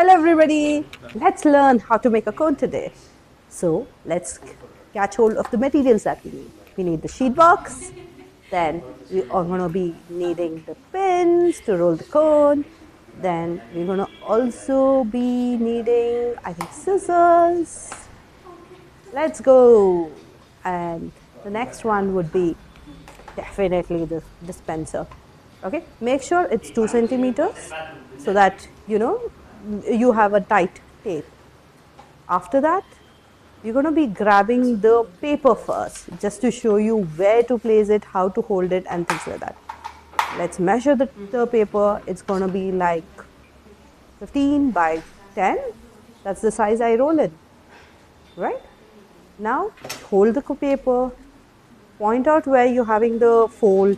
Hello everybody, let's learn how to make a cone today. So let's catch hold of the materials that we need. We need the sheet box, then we are going to be needing the pins to roll the cone, then we're going to also be needing, I think, scissors. Let's go. And the next one would be definitely the dispenser. Okay, make sure it's 2 centimeters so that you have a tight tape. After that, you're going to be grabbing the paper first just to show you where to place it, how to hold it, and things like that. Let's measure the paper. It's going to be like 15 by 10. That's the size I roll in, right? Now hold the paper, point out where you're having the fold,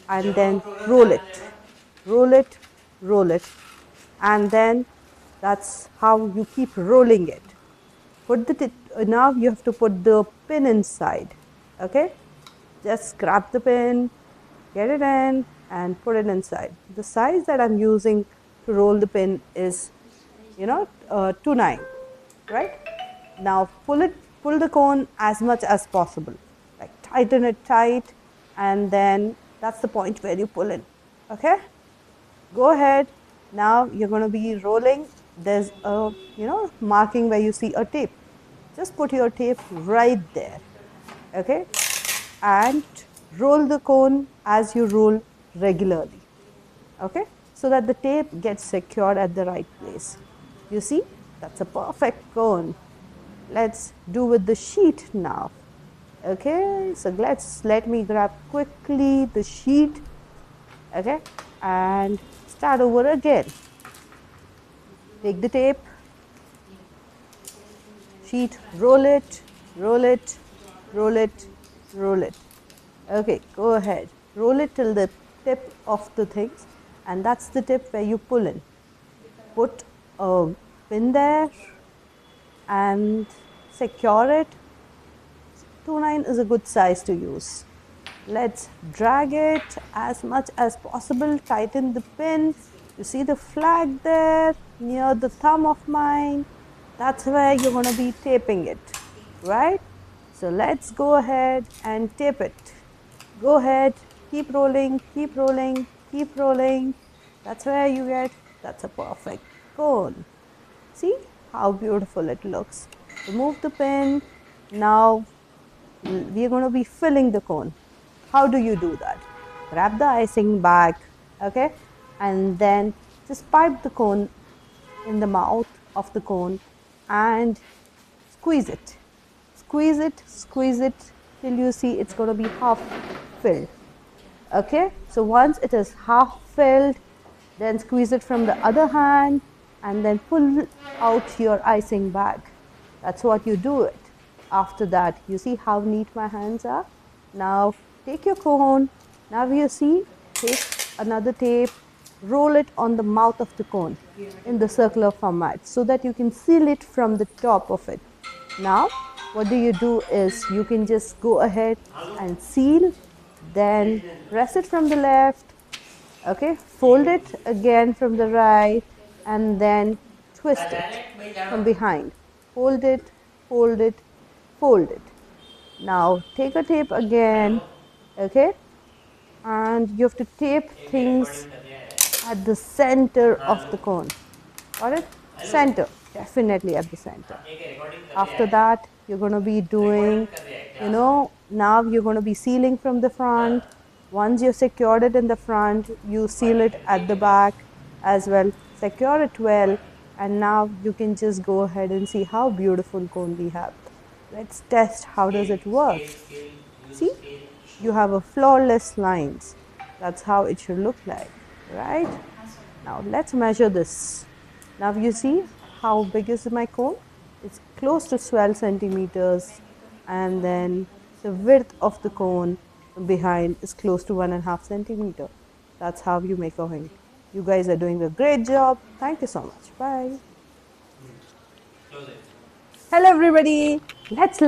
and then roll it, roll it, roll it, and then that's how you keep rolling it. Now you have to put the pin inside. Okay, just grab the pin, get it in, and put it inside. The size that I'm using to roll the pin is 2/9, right? Now pull the cone as much as possible, like tighten it tight, and then that's the point where you pull in. Okay, go ahead. Now you're going to be rolling. There's a marking where you see a tape. Just put your tape right there. Okay, and roll the cone as you roll regularly. Okay, so that the tape gets secured at the right place. You see, that's a perfect cone. Let's do with the sheet now. Okay, so let me grab quickly the sheet. Okay, and start over again. Take the tape, sheet, roll it, roll it, roll it, roll it. Okay, go ahead. Roll it till the tip of the things, and that's the tip where you pull in. Put a pin there and secure it. 2/9 is a good size to use. Let's drag it as much as possible. Tighten the pin. You see the flag there near the thumb of mine? That's where you're going to be taping it, right? So let's go ahead and tape it. Go ahead, keep rolling, keep rolling, keep rolling. That's where you get, that's a perfect cone. See how beautiful it looks. Remove the pin. Now we are going to be filling the cone. How do you do that? Grab the icing bag, okay, and then just pipe the cone in the mouth of the cone and squeeze it. Squeeze it, squeeze it till you see it's going to be half filled. Okay, so once it is half filled, then squeeze it from the other hand and then pull out your icing bag. That's what you do it. After that, you see how neat my hands are? Now take your cone. Now you see, take another tape, roll it on the mouth of the cone in the circular format so that you can seal it from the top of it. Now what do is you can just go ahead and seal, then press it from the left, okay, fold it again from the right, and then twist it from behind. Hold it, fold it, fold it. Now take a tape again, okay, and you have to tape things at the center of the cone. Got it? Center, definitely at the center. After that, you're going to be doing, now you're going to be sealing from the front. Once you've secured it in the front, you seal it at the back as well. Secure it well, and now you can just go ahead and see how beautiful cone we have. Let's test how does it work. See, you have a flawless lines. That's how it should look like, right? Now let's measure this. Now you see how big is my cone? It's close to 12 centimeters, and then the width of the cone behind is close to 1.5 centimeter. That's how you make a cone. You guys are doing a great job. Thank you so much. Bye. Hello everybody. Let's